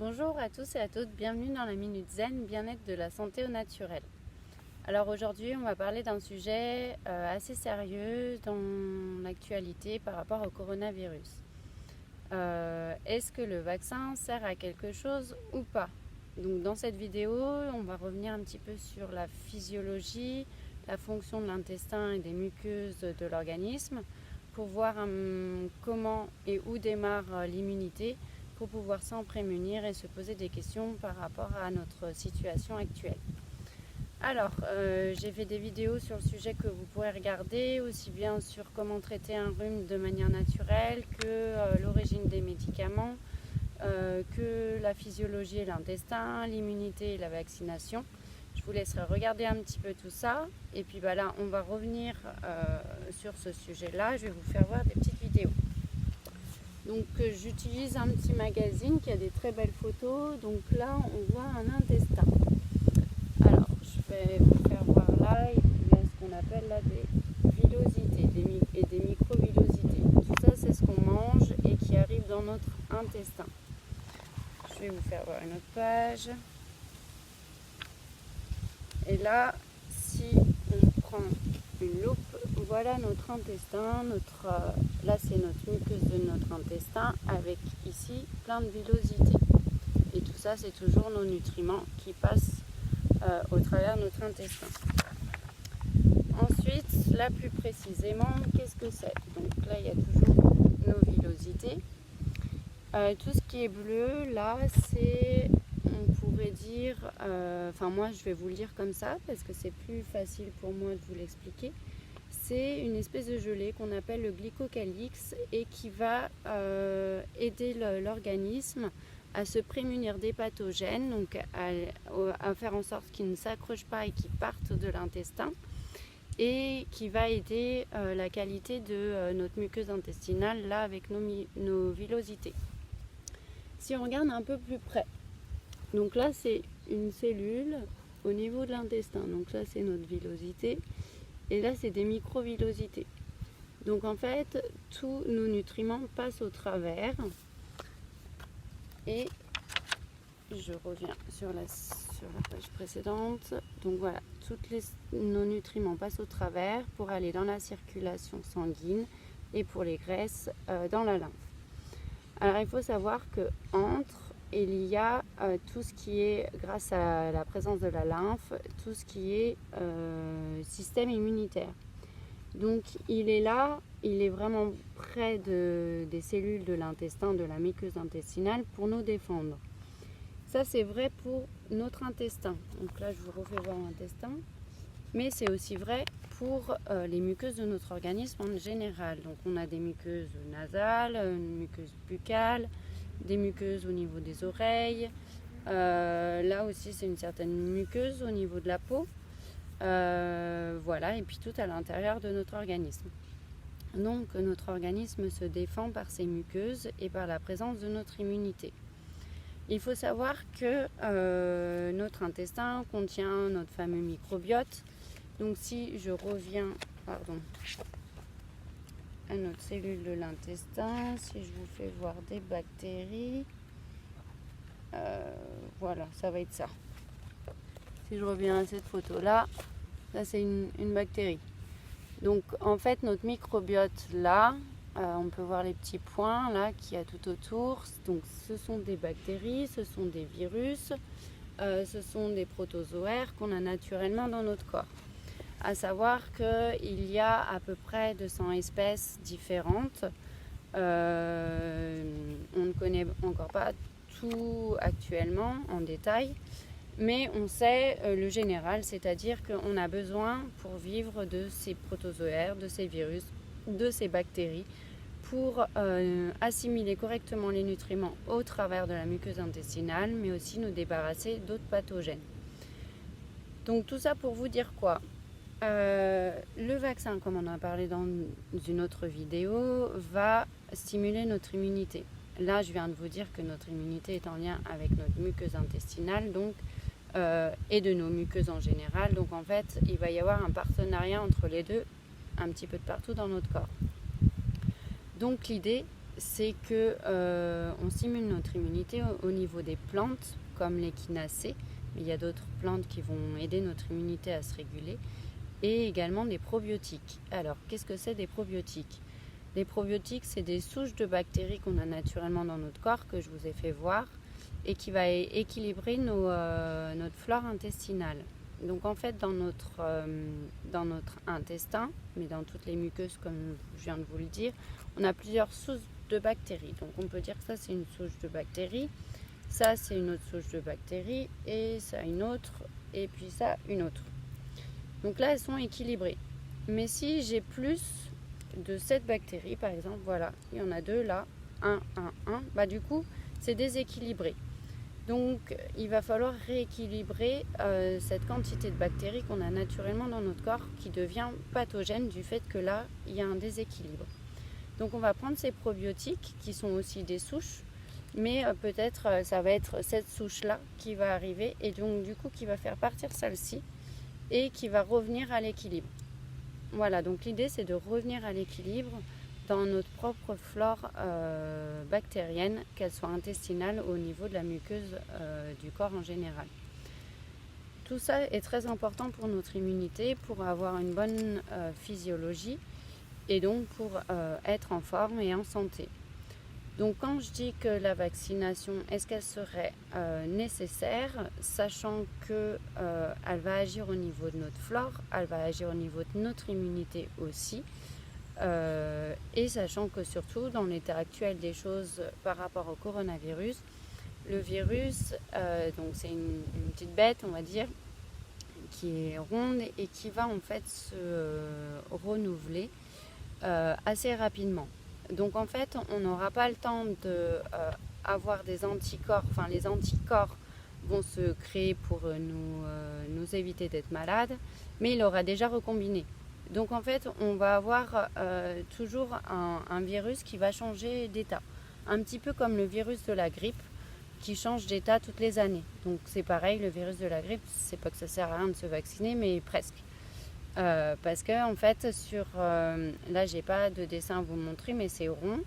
Bonjour à tous et à toutes, bienvenue dans la Minute Zen, bien-être de la santé au naturel. Alors aujourd'hui on va parler d'un sujet assez sérieux dans l'actualité par rapport au coronavirus. Est-ce que le vaccin sert à quelque chose ou pas? Donc dans cette vidéo on va revenir un petit peu sur la physiologie, la fonction de l'intestin et des muqueuses de l'organisme pour voir comment et où démarre l'immunité, pour pouvoir s'en prémunir et se poser des questions par rapport à notre situation actuelle. Alors, j'ai fait des vidéos sur le sujet que vous pourrez regarder, aussi bien sur comment traiter un rhume de manière naturelle que l'origine des médicaments, que la physiologie et l'intestin, l'immunité et la vaccination. Je vous laisserai regarder un petit peu tout ça. Et puis là, on va revenir sur ce sujet-là. Je vais vous faire voir des petites vidéos. Donc j'utilise un petit magazine qui a des très belles photos. Donc là on voit un intestin. Alors je vais vous faire voir là, il y a ce qu'on appelle là des villosités et des microvillosités. Tout ça c'est ce qu'on mange et qui arrive dans notre intestin. Je vais vous faire voir une autre page. Et là, si on prend une loupe, voilà notre intestin, là c'est notre muqueuse de notre intestin avec ici plein de villosités. Et tout ça c'est toujours nos nutriments qui passent au travers de notre intestin. Ensuite, là plus précisément, qu'est-ce que c'est? Donc là il y a toujours nos villosités. Tout ce qui est bleu là c'est, on pourrait dire, moi je vais vous le dire comme ça parce que c'est plus facile pour moi de vous l'expliquer. C'est une espèce de gelée qu'on appelle le glycocalyx et qui va aider l'organisme à se prémunir des pathogènes, donc à faire en sorte qu'ils ne s'accrochent pas et qu'ils partent de l'intestin, et qui va aider la qualité de notre muqueuse intestinale là avec nos villosités. Si on regarde un peu plus près, donc là c'est une cellule au niveau de l'intestin, donc ça c'est notre villosité. Et là, c'est des microvillosités. Donc en fait, tous nos nutriments passent au travers. Et je reviens sur la page précédente. Donc voilà, nos nutriments passent au travers pour aller dans la circulation sanguine et pour les graisses dans la lymphe. Alors il faut savoir il y a tout ce qui est, grâce à la présence de la lymphe, tout ce qui est système immunitaire. Donc il est là, il est vraiment près des cellules de l'intestin, de la muqueuse intestinale pour nous défendre. Ça c'est vrai pour notre intestin. Donc là je vous refais voir l'intestin. Mais c'est aussi vrai pour les muqueuses de notre organisme en général. Donc on a des muqueuses nasales, une muqueuse buccale, des muqueuses au niveau des oreilles. Là aussi c'est une certaine muqueuse au niveau de la peau. Voilà, et puis tout à l'intérieur de notre organisme. Donc notre organisme se défend par ces muqueuses et par la présence de notre immunité. Il faut savoir que notre intestin contient notre fameux microbiote. Donc si je reviens à notre cellule de l'intestin, si je vous fais voir des bactéries, voilà, ça va être ça. Si je reviens à cette photo-là, ça c'est une bactérie. Donc en fait notre microbiote là, on peut voir les petits points là qu'il y a tout autour. Donc ce sont des bactéries, ce sont des virus, ce sont des protozoaires qu'on a naturellement dans notre corps. À savoir qu'il y a à peu près 200 espèces différentes. On ne connaît encore pas tout actuellement en détail, mais on sait le général, c'est-à-dire qu'on a besoin pour vivre de ces protozoaires, de ces virus, de ces bactéries, pour assimiler correctement les nutriments au travers de la muqueuse intestinale, mais aussi nous débarrasser d'autres pathogènes. Donc tout ça pour vous dire quoi? Le vaccin, comme on en a parlé dans une autre vidéo, va stimuler notre immunité. Là, je viens de vous dire que notre immunité est en lien avec notre muqueuse intestinale et de nos muqueuses en général. Donc en fait, il va y avoir un partenariat entre les deux un petit peu de partout dans notre corps. Donc l'idée, c'est que on stimule notre immunité au niveau des plantes, comme l'échinacée, mais il y a d'autres plantes qui vont aider notre immunité à se réguler, et également des probiotiques. Alors, qu'est-ce que c'est des probiotiques ? Les probiotiques, c'est des souches de bactéries qu'on a naturellement dans notre corps, que je vous ai fait voir, et qui va équilibrer notre flore intestinale. Donc en fait, dans notre intestin, mais dans toutes les muqueuses, comme je viens de vous le dire, on a plusieurs souches de bactéries. Donc on peut dire que ça, c'est une souche de bactéries, ça, c'est une autre souche de bactéries, et ça, une autre, et puis ça, une autre. Donc là, elles sont équilibrées. Mais si j'ai plus de cette bactérie, par exemple, voilà, il y en a deux là, 1, bah du coup, c'est déséquilibré. Donc, il va falloir rééquilibrer cette quantité de bactéries qu'on a naturellement dans notre corps qui devient pathogène du fait que là, il y a un déséquilibre. Donc, on va prendre ces probiotiques qui sont aussi des souches, mais peut-être ça va être cette souche-là qui va arriver et donc du coup qui va faire partir celle-ci et qui va revenir à l'équilibre. Voilà, donc l'idée c'est de revenir à l'équilibre dans notre propre flore bactérienne, qu'elle soit intestinale ou au niveau de la muqueuse du corps en général. Tout ça est très important pour notre immunité, pour avoir une bonne physiologie et donc pour être en forme et en santé. Donc quand je dis que la vaccination, est-ce qu'elle serait nécessaire, sachant qu'elle va agir au niveau de notre flore, elle va agir au niveau de notre immunité aussi, et sachant que surtout dans l'état actuel des choses par rapport au coronavirus, le virus, donc c'est une petite bête, on va dire, qui est ronde et qui va en fait se renouveler assez rapidement. Donc en fait, on n'aura pas le temps d'avoir des anticorps, enfin les anticorps vont se créer pour nous éviter d'être malades, mais il aura déjà recombiné. Donc en fait, on va avoir toujours un virus qui va changer d'état. Un petit peu comme le virus de la grippe qui change d'état toutes les années. Donc c'est pareil, le virus de la grippe, c'est pas que ça sert à rien de se vacciner, mais presque. Parce que en fait, là j'ai pas de dessin à vous montrer, mais c'est rond.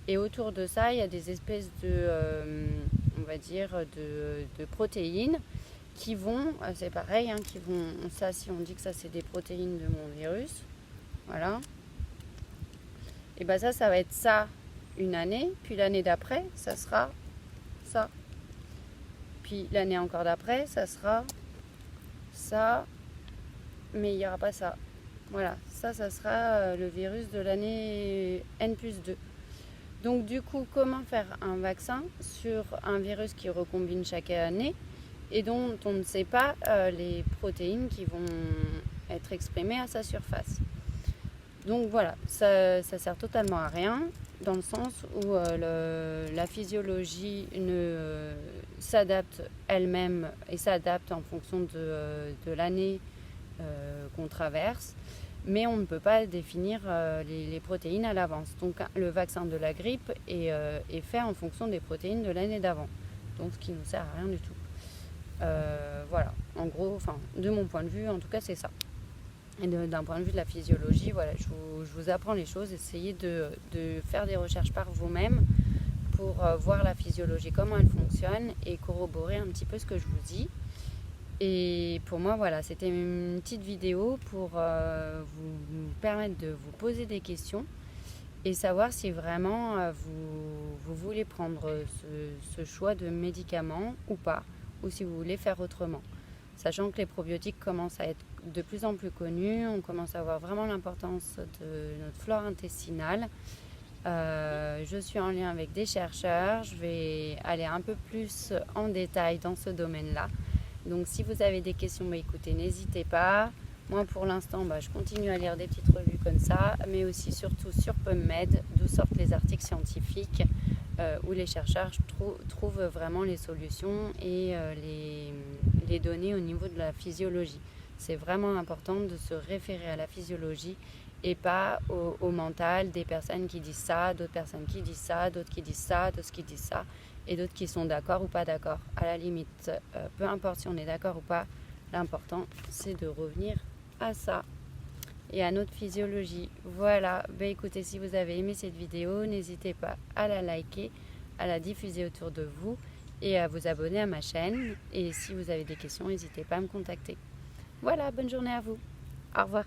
Et autour de ça, il y a des espèces on va dire, de protéines qui vont, c'est pareil, hein, qui vont, ça si on dit que ça c'est des protéines de mon virus, voilà. Et ben ça va être ça une année, puis l'année d'après, ça sera ça. Puis l'année encore d'après, ça sera ça, mais il n'y aura pas ça. Voilà, ça sera le virus de l'année N+2. Donc du coup, comment faire un vaccin sur un virus qui recombine chaque année et dont on ne sait pas les protéines qui vont être exprimées à sa surface. Donc voilà, ça sert totalement à rien, dans le sens où la physiologie s'adapte elle-même et s'adapte en fonction de l'année qu'on traverse, mais on ne peut pas définir les protéines à l'avance. Donc le vaccin de la grippe est fait en fonction des protéines de l'année d'avant, donc ce qui ne sert à rien du tout. Voilà, en gros, de mon point de vue, en tout cas, c'est ça. Et d'un point de vue de la physiologie, voilà, je vous apprends les choses, essayez de faire des recherches par vous-même pour voir la physiologie, comment elle fonctionne et corroborer un petit peu ce que je vous dis. Et pour moi, voilà, c'était une petite vidéo pour vous permettre de vous poser des questions et savoir si vraiment vous voulez prendre ce choix de médicaments ou pas, ou si vous voulez faire autrement. Sachant que les probiotiques commencent à être de plus en plus connus, on commence à voir vraiment l'importance de notre flore intestinale. Je suis en lien avec des chercheurs, je vais aller un peu plus en détail dans ce domaine-là. Donc si vous avez des questions, écoutez, n'hésitez pas. Moi pour l'instant, je continue à lire des petites revues comme ça, mais aussi surtout sur PubMed, d'où sortent les articles scientifiques où les chercheurs trouvent vraiment les solutions et les données au niveau de la physiologie. C'est vraiment important de se référer à la physiologie et pas au mental des personnes qui disent ça, d'autres personnes qui disent ça, d'autres qui disent ça, d'autres qui disent ça, et d'autres qui sont d'accord ou pas d'accord. À la limite, peu importe si on est d'accord ou pas, l'important c'est de revenir à ça. et à notre physiologie. Voilà, écoutez, si vous avez aimé cette vidéo, n'hésitez pas à la liker, à la diffuser autour de vous et à vous abonner à ma chaîne. Et si vous avez des questions, n'hésitez pas à me contacter. Voilà, bonne journée à vous. Au revoir.